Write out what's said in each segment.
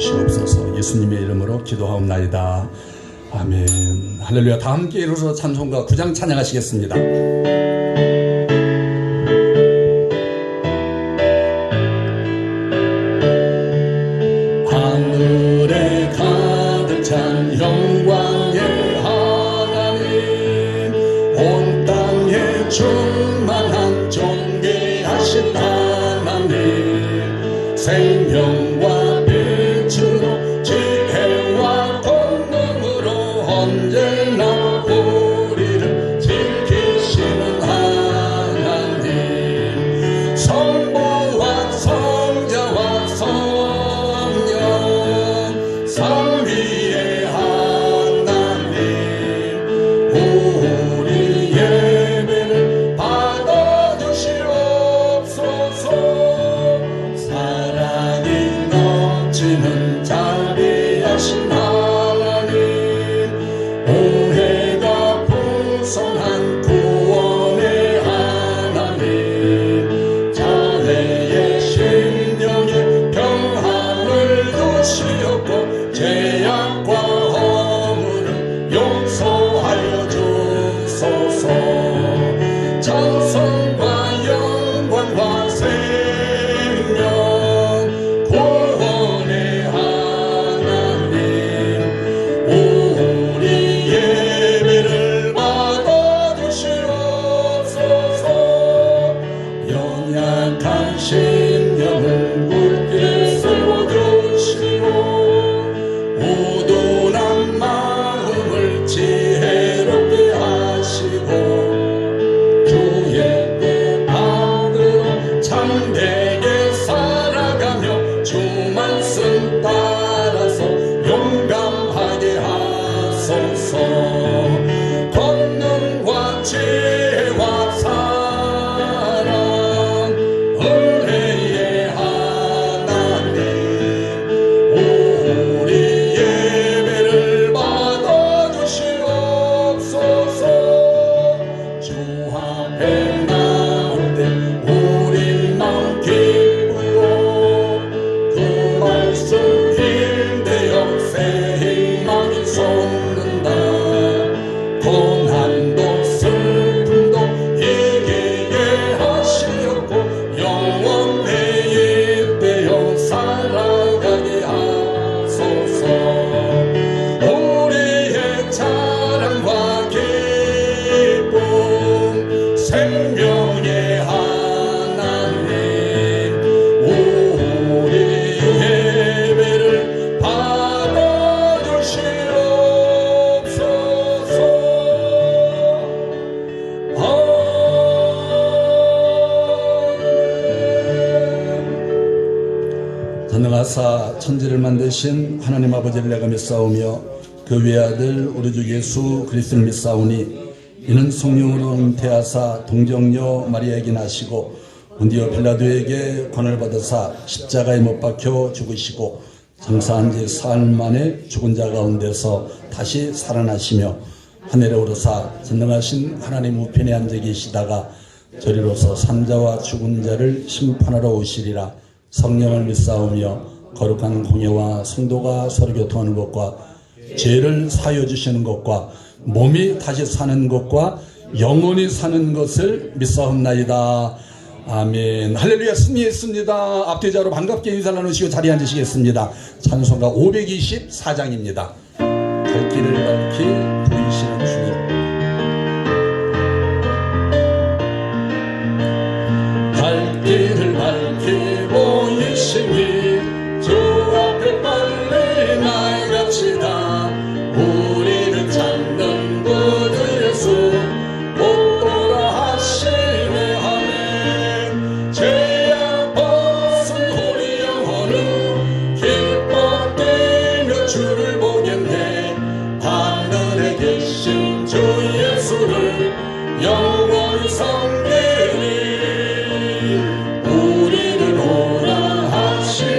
주시옵소서. 예수님의 이름으로 기도하옵나이다. 아멘. 할렐루야. 다 함께 일어서 찬송가 9장 찬양하시겠습니다. 하늘에 가득 찬 영광의 하나님, 온 땅에 충만한 존귀하신 하나님, 생명과 빛으로 지혜와 권능으로 언제나 우리를 지키시는 하나님, 성부와 성자와 성령 삼위의 하나님, 우리 예배를 받아주시옵소서. 사랑이 넘치는 자비하신 하나님, 은혜가 풍성한 구원의 하나님, 자네의 심령에 평안을 주시옵고 죄악과 허물을 용서하여 주소서. 찬송과 영광과 생명 구원의 하나님, 우리 예배를 받아주시옵소서. 연약한 심령을 굳게 세워주시고 우둔한 마음을 지혜롭게 하시고 주의 뜻 받들어 참되게 살아가며 주 말씀 따라서 용감하게 하소서. 권능과 지혜와 사랑 은혜의 하나님, 우리 예배를 받아주시옵소서. 주 앞에 나올 때 우리 마음 기쁘고 그 말씀 힘되어 새 희망이 솟는다. 고난도 슬픔도 이기게 하시옵고 영원 회입되어 살아가게 하소서. 우리의 자랑과 기쁨 생명의 하나님, 우리 예배를 받아주시옵소서. 전능하사 천지를 만드신 하나님 아버지를 내가 믿사오며 그 외아들 우리 주 예수 그리스도를 믿사오니, 이는 성령으로 잉태하사 동정녀 마리아에게 나시고 본디오 빌라도에게 권을 받으사 십자가에 못 박혀 죽으시고 장사한 지 사흘 만에 죽은 자 가운데서 다시 살아나시며 하늘에 오르사 전능하신 하나님 우편에 앉아 계시다가 저리로서 산자와 죽은 자를 심판하러 오시리라. 성령을 믿사오며 거룩한 공예와 성도가 서로 교통하는 것과 죄를 사하여 주시는 것과 몸이 다시 사는 것과 영원히 사는 것을 믿사옵나이다. 아멘. 할렐루야. 승리했습니다. 앞뒤자로 반갑게 인사 나누시고 자리에 앉으시겠습니다. 찬송가 524장입니다. 갈 길을 밝히 보이시는 주님. 갈 길을 밝히 보이시니 주 앞에 빨리 나아갑시다. 우리를 찾는 구주 예수 못 돌아 하시네. 아멘. 죄악 벗은 우리 영혼은 기뻐 뛰며 주를 보겠네. 하늘에 계신 주 예수를 영원히 섬기리. 우리를 오라 하시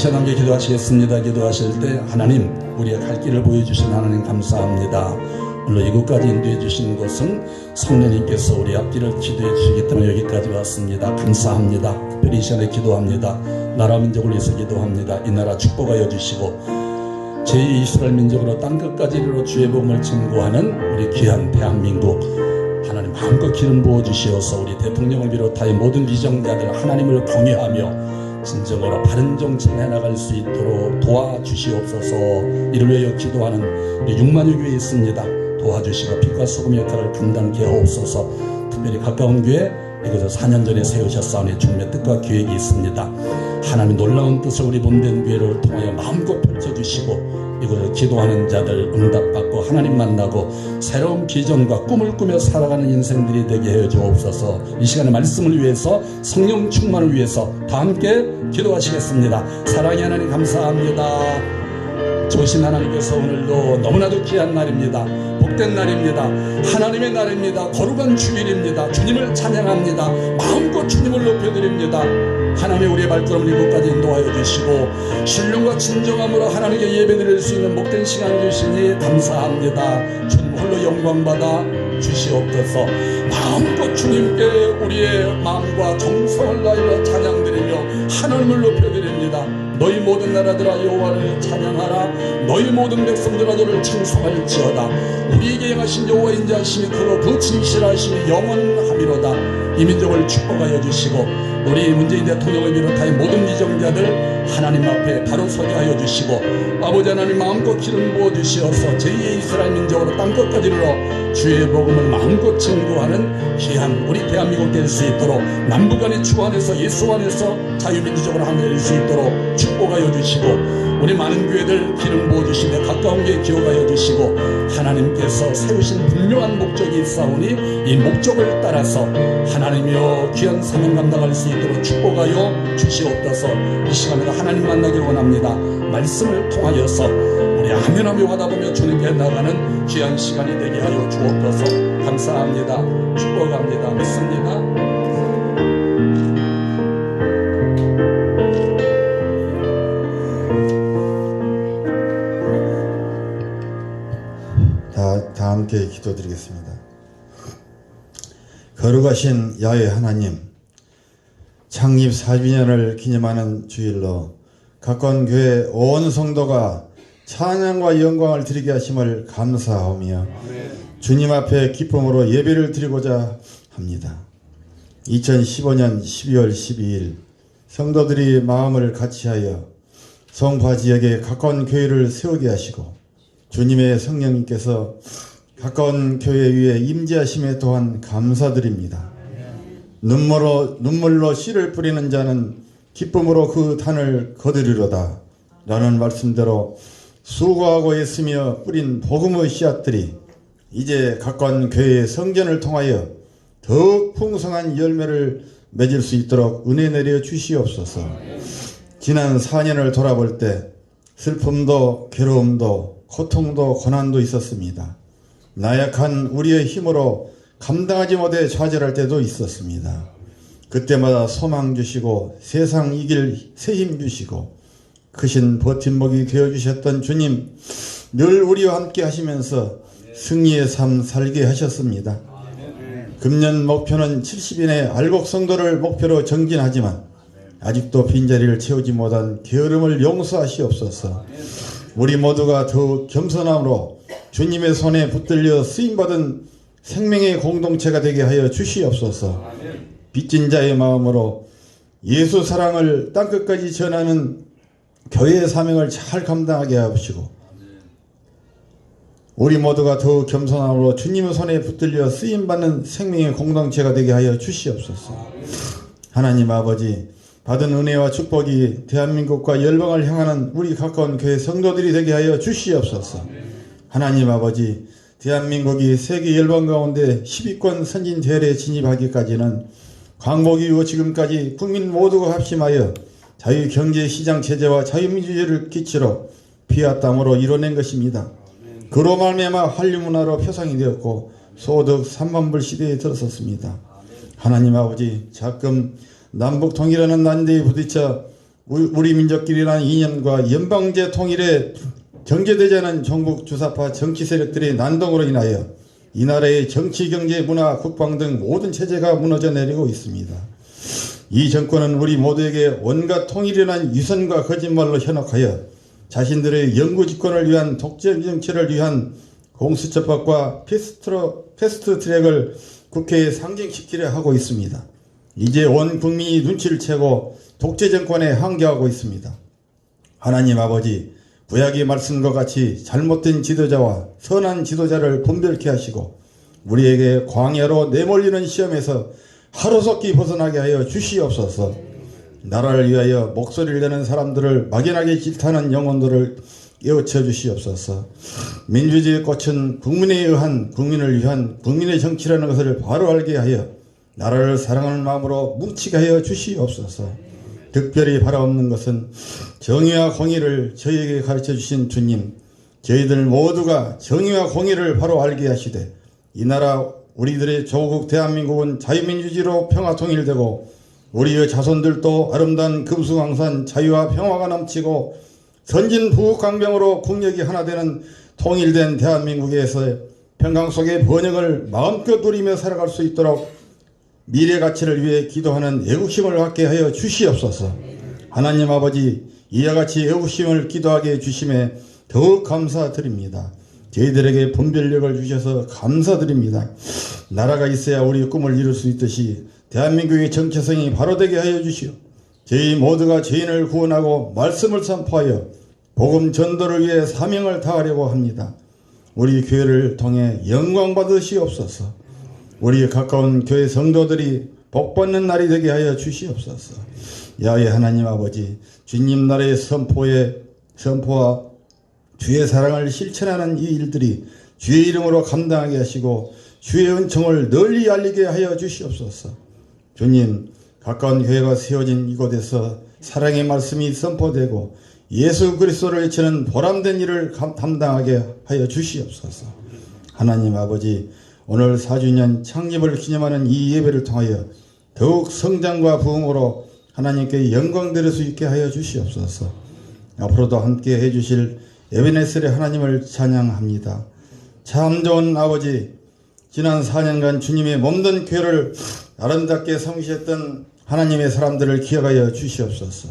시간 함께 기도하시겠습니다. 기도하실 때 하나님, 우리의 갈 길을 보여주신 하나님 감사합니다. 물론 이곳까지 인도해 주신 것은 성령님께서 우리 앞길을 기도해 주시기 때문에 여기까지 왔습니다. 감사합니다. 특별히 이 시간에 기도합니다. 나라 민족을 위해서 기도합니다. 이 나라 축복하여 주시고 제2 이스라엘 민족으로 땅끝까지 이르러 주의 복음을 증거하는 우리 귀한 대한민국 하나님 마음껏 기름 부어 주시어서 우리 대통령을 비롯하여 모든 위정자들 하나님을 경외하며 진정으로 바른 정치를 해나갈 수 있도록 도와주시옵소서. 이를 위하여 기도하는 우리 6만여 교회 있습니다. 도와주시고 빛과 소금의 역할을 감당케 하옵소서. 특별히 가까운 교회 이곳에 4년 전에 세우셨사오니 주님의 뜻과 계획이 있습니다. 하나님 놀라운 뜻을 우리 본된 교회를 통하여 마음껏 펼쳐주시고 이곳에 기도하는 자들 응답받고 하나님 만나고 새로운 비전과 꿈을 꾸며 살아가는 인생들이 되게 하여 주옵소서. 이 시간의 말씀을 위해서 성령 충만을 위해서 다 함께 기도하시겠습니다. 사랑의 하나님 감사합니다. 조신 하나님께서 오늘도 너무나도 귀한 날입니다. 복된 날입니다. 하나님의 날입니다. 거룩한 주일입니다. 주님을 찬양합니다. 마음껏 주님을 높여드립니다. 하나님 우리의 발걸음을 이곳까지 인도하여 주시고 신령과 진정함으로 하나님께 예배드릴 수 있는 복된 시간 주시니 감사합니다. 주님 홀로 영광받아 주시옵소서. 마음껏 주님께 우리의 마음과 정성을 다하여 찬양드리며 하나님을 높여드립니다. 너희 모든 나라들아 여호와를 찬양하라. 너희 모든 백성들아 저를稱颂할지어다. 우리에게 행하신 여호와 인자하심이 크고 그 진실하심이 영원하미로다. 이 민족을 축복하여 주시고 우리 문재인 대통령을 비롯하여 모든 위정자들 하나님 앞에 바로 서게 하여 주시고 아버지 하나님 마음껏 기름 부어 주시어서 제2의 이스라엘 민족으로 땅끝까지 이르러 주의 복음을 마음껏 증거하는 귀한 우리 대한민국 될 수 있도록 남북한의 주 안에서 예수 안에서 자유민주적으로 하나 될 수 있도록 축복하여 주시고 우리 많은 교회들 기름 부어 주시며 가까운 교회 기억하여 주시고 하나님께서 세우신 분명한 목적이 있사오니 이 목적을 따라서 하나님이여 귀한 사명 감당할 수 있도록 축복하여 주시옵소서. 이 시간에도 하나님 만나길 원합니다. 말씀을 통하여서 우리 아멘하며 받아보며 주님께 나가는 귀한 시간이 되게 하여 주옵소서. 감사합니다. 축복합니다. 믿습니다. 다 함께 기도드리겠습니다. 거룩하신 야훼 하나님, 창립 40년을 기념하는 주일로 가까운 교회 온 성도가 찬양과 영광을 드리게 하심을 감사하며 주님 앞에 기쁨으로 예배를 드리고자 합니다. 2015년 12월 12일 성도들이 마음을 같이하여 성파 지역에 가까운 교회를 세우게 하시고 주님의 성령님께서 가까운 교회 위에 임재하심에 또한 감사드립니다. 눈물로 씨를 뿌리는 자는 기쁨으로 그 단을 거두리로다 라는 말씀대로 수고하고 애쓰며 뿌린 복음의 씨앗들이 이제 가까운 교회의 성전을 통하여 더욱 풍성한 열매를 맺을 수 있도록 은혜 내려 주시옵소서. 지난 4년을 돌아볼 때 슬픔도 괴로움도 고통도 고난도 있었습니다. 나약한 우리의 힘으로 감당하지 못해 좌절할 때도 있었습니다. 그때마다 소망 주시고 세상 이길 새 힘 주시고 크신 버팀목이 되어주셨던 주님, 늘 우리와 함께 하시면서 승리의 삶 살게 하셨습니다. 금년 목표는 70인의 알곡 성도를 목표로 정진하지만 아직도 빈자리를 채우지 못한 게으름을 용서하시옵소서. 우리 모두가 더욱 겸손함으로 주님의 손에 붙들려 쓰임받은 생명의 공동체가 되게 하여 주시옵소서. 빚진 자의 마음으로 예수 사랑을 땅끝까지 전하는 교회의 사명을 잘 감당하게 하시고 우리 모두가 더욱 겸손함으로 주님의 손에 붙들려 쓰임받는 생명의 공동체가 되게 하여 주시옵소서. 하나님 아버지, 받은 은혜와 축복이 대한민국과 열방을 향하는 우리 가까운 교회 성도들이 되게 하여 주시옵소서. 하나님 아버지, 대한민국이 세계 열방 가운데 10위권 선진 대열에 진입하기까지는 광복 이후 지금까지 국민 모두가 합심하여 자유경제시장 체제와 자유민주주의를 기치로 피와 땀으로 이뤄낸 것입니다. 그로 말미암아 한류문화로 표상이 되었고 소득 3만불 시대에 들어섰습니다. 하나님 아버지, 자금 남북 통일하는 난대에 부딪혀 우리 민족끼리란 이념과 연방제 통일에 경계되지 않은 종북 주사파 정치 세력들의 난동으로 인하여 이 나라의 정치, 경제, 문화, 국방 등 모든 체제가 무너져 내리고 있습니다. 이 정권은 우리 모두에게 온갖 통일이라는 위선과 거짓말로 현혹하여 자신들의 영구집권을 위한 독재 정치를 위한 공수처법과 패스트 트랙을 국회에 상정시키려 하고 있습니다. 이제 온 국민이 눈치를 채고 독재 정권에 항거하고 있습니다. 하나님 아버지, 구약의 말씀과 같이 잘못된 지도자와 선한 지도자를 분별케 하시고 우리에게 광야로 내몰리는 시험에서 하루속히 벗어나게 하여 주시옵소서. 나라를 위하여 목소리를 내는 사람들을 막연하게 질타하는 영혼들을 깨우쳐 주시옵소서. 민주주의의 꽃은 국민에 의한 국민을 위한 국민의 정치라는 것을 바로 알게 하여 나라를 사랑하는 마음으로 뭉치게 하여 주시옵소서. 특별히 바라옵는 것은 정의와 공의를 저희에게 가르쳐 주신 주님, 저희들 모두가 정의와 공의를 바로 알게 하시되 이 나라 우리들의 조국 대한민국은 자유민주주의로 평화통일되고 우리의 자손들도 아름다운 금수강산 자유와 평화가 넘치고 선진부국강병으로 국력이 하나 되는 통일된 대한민국에서의 평강 속의 번영을 마음껏 누리며 살아갈 수 있도록 미래 가치를 위해 기도하는 애국심을 갖게 하여 주시옵소서. 하나님 아버지, 이와 같이 애국심을 기도하게 해주심에 더욱 감사드립니다. 저희들에게 분별력을 주셔서 감사드립니다. 나라가 있어야 우리의 꿈을 이룰 수 있듯이 대한민국의 정체성이 바로되게 하여 주시오. 저희 모두가 죄인을 구원하고 말씀을 선포하여 복음 전도를 위해 사명을 다하려고 합니다. 우리 교회를 통해 영광 받으시옵소서. 우리 가까운 교회 성도들이 복받는 날이 되게 하여 주시옵소서. 야훼 하나님 아버지, 주님 나라의 선포와 주의 사랑을 실천하는 이 일들이 주의 이름으로 감당하게 하시고 주의 은총을 널리 알리게 하여 주시옵소서. 주님, 가까운 교회가 세워진 이곳에서 사랑의 말씀이 선포되고 예수 그리스도를 외치는 보람된 일을 담당하게 하여 주시옵소서. 하나님 아버지, 오늘 4주년 창립을 기념하는 이 예배를 통하여 더욱 성장과 부흥으로 하나님께 영광 드릴 수 있게 하여 주시옵소서. 앞으로도 함께 해주실 에베네셀의 하나님을 찬양합니다. 참 좋은 아버지, 지난 4년간 주님의 몸된 교회를 아름답게 섬기셨던 하나님의 사람들을 기억하여 주시옵소서.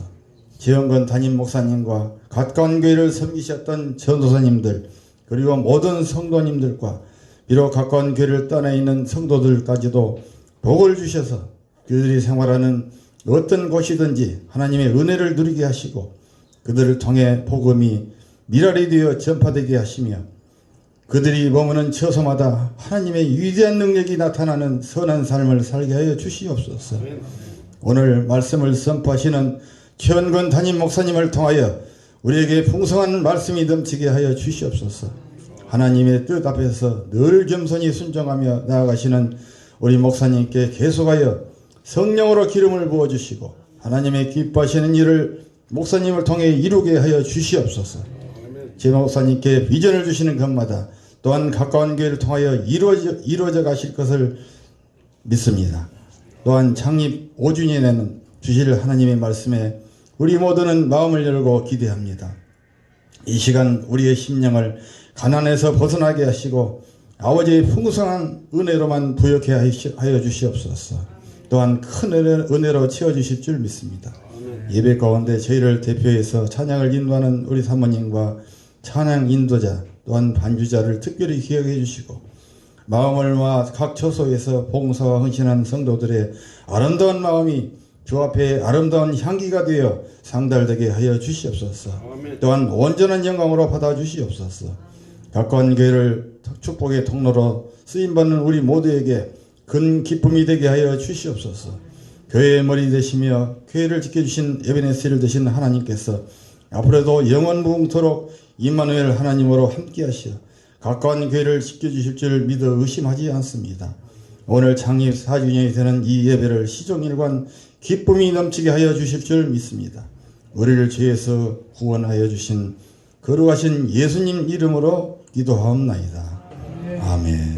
지원건 담임 목사님과 가까운 교회를 섬기셨던 전도사님들, 그리고 모든 성도님들과 비록 가까운 교회를 떠나 있는 성도들까지도 복을 주셔서 그들이 생활하는 어떤 곳이든지 하나님의 은혜를 누리게 하시고 그들을 통해 복음이 미랄이 되어 전파되게 하시며 그들이 머무는 처소마다 하나님의 위대한 능력이 나타나는 선한 삶을 살게 하여 주시옵소서. 오늘 말씀을 선포하시는 최원건 담임 목사님을 통하여 우리에게 풍성한 말씀이 넘치게 하여 주시옵소서. 하나님의 뜻 앞에서 늘 겸손히 순종하며 나아가시는 우리 목사님께 계속하여 성령으로 기름을 부어주시고 하나님의 기뻐하시는 일을 목사님을 통해 이루게 하여 주시옵소서. 제 목사님께 비전을 주시는 것마다 또한 가까운 교회를 통하여 이루어져 가실 것을 믿습니다. 또한 창립 5주년에는 주실 하나님의 말씀에 우리 모두는 마음을 열고 기대합니다. 이 시간 우리의 심령을 가난에서 벗어나게 하시고 아버지의 풍성한 은혜로만 부욕해 하여 주시옵소서. 또한 큰 은혜로 채워주실 줄 믿습니다. 예배 가운데 저희를 대표해서 찬양을 인도하는 우리 사모님과 찬양 인도자 또한 반주자를 특별히 기억해 주시고 마음을 모아 각 처소에서 봉사와 헌신한 성도들의 아름다운 마음이 주 앞에 아름다운 향기가 되어 상달되게 하여 주시옵소서. 또한 온전한 영광으로 받아 주시옵소서. 가까운 교회를 축복의 통로로 쓰임받는 우리 모두에게 큰 기쁨이 되게 하여 주시옵소서. 교회의 머리 되시며 교회를 지켜주신 에베네셀을 되신 하나님께서 앞으로도 영원무궁토록 임마누엘 하나님으로 함께하시어 가까운 교회를 지켜주실 줄 믿어 의심하지 않습니다. 오늘 창립 4주년이 되는 이 예배를 시종일관 기쁨이 넘치게 하여 주실 줄 믿습니다. 우리를 죄에서 구원하여 주신 거룩하신 예수님 이름으로 기도하옵나이다. 아멘.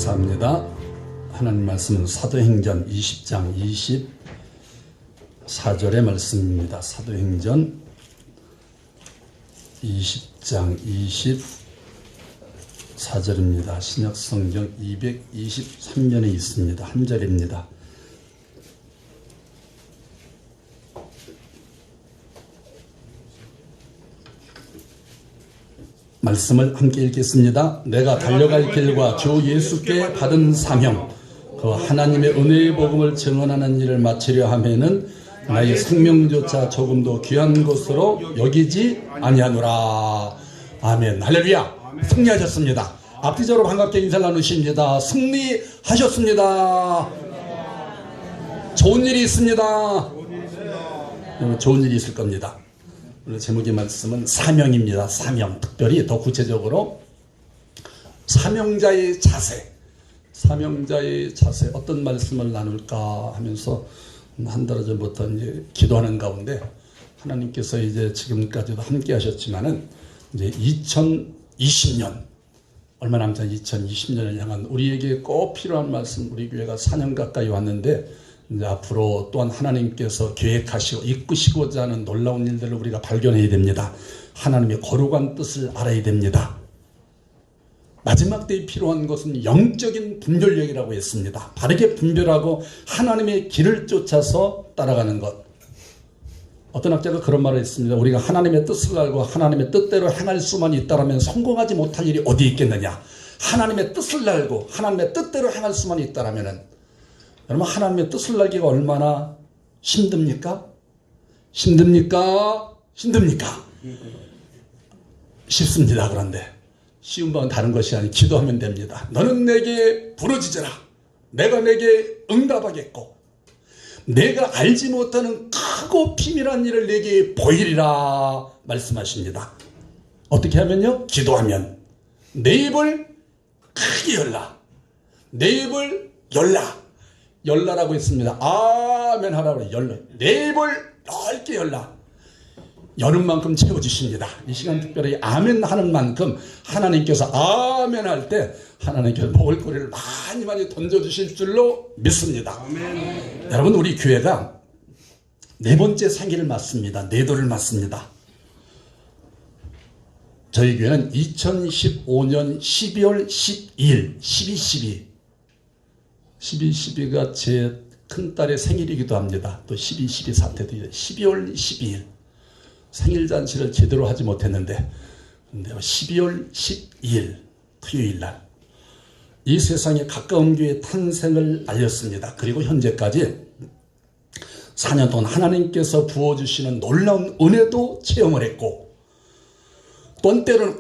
감사합니다. 하나님 말씀은 사도행전 20장 24절의 말씀입니다. 사도행전 20장 24절입니다. 신약성경 223면에 있습니다. 한 절입니다. 말씀을 함께 읽겠습니다. 내가 달려갈 길과 주 예수께 받은 사명, 그 하나님의 은혜의 복음을 증언하는 일을 마치려 하면은 나의 생명조차 조금도 귀한 것으로 여기지 아니하노라. 아멘. 할렐루야. 승리하셨습니다. 앞뒤적으로 반갑게 인사를 나누십니다. 승리하셨습니다. 좋은 일이 있습니다. 좋은 일이 있을 겁니다. 오늘 제목의 말씀은 사명입니다. 사명. 특별히 더 구체적으로 사명자의 자세. 사명자의 자세. 어떤 말씀을 나눌까 하면서 한 달 전부터 이제 기도하는 가운데 하나님께서 이제 지금까지도 함께 하셨지만은 이제 2020년 얼마 남지 않은 2020년을 향한 우리에게 꼭 필요한 말씀, 우리 교회가 4년 가까이 왔는데 이제 앞으로 또한 하나님께서 계획하시고 이끄시고자 하는 놀라운 일들을 우리가 발견해야 됩니다. 하나님의 거룩한 뜻을 알아야 됩니다. 마지막 때에 필요한 것은 영적인 분별력이라고 했습니다. 바르게 분별하고 하나님의 길을 쫓아서 따라가는 것. 어떤 학자가 그런 말을 했습니다. 우리가 하나님의 뜻을 알고 하나님의 뜻대로 행할 수만 있다면 성공하지 못할 일이 어디 있겠느냐. 하나님의 뜻을 알고 하나님의 뜻대로 행할 수만 있다면 여러분, 하나님의 뜻을 알기가 얼마나 힘듭니까? 힘듭니까? 힘듭니까? 쉽습니다. 그런데 쉬운 건 다른 것이 아니 기도하면 됩니다. 너는 내게 부르짖으라. 내가 내게 응답하겠고 내가 알지 못하는 크고 비밀한 일을 내게 보이리라 말씀하십니다. 어떻게 하면요? 기도하면 내 입을 크게 열라. 내 입을 열라. 열라라고 했습니다. 아멘 하라고 열라. 내 입을 넓게 열라. 여는 만큼 채워주십니다. 이 시간 특별히 아멘 하는 만큼 하나님께서 아멘 할 때 하나님께서 먹을거리를 많이 던져주실 줄로 믿습니다. 아멘. 여러분, 우리 교회가 네 번째 생일을 맞습니다. 내도를 맞습니다. 저희 교회는 2015년 12월 12일 12.12가 제 큰딸의 생일이기도 합니다. 또 12.12 사태도 12월 12일 생일잔치를 제대로 하지 못했는데 12월 12일 토요일날 이 세상에 가까운 교회의 탄생을 알렸습니다. 그리고 현재까지 4년 동안 하나님께서 부어주시는 놀라운 은혜도 체험을 했고 또 때로는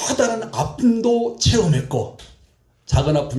커다란 아픔도 체험했고 작은 아픔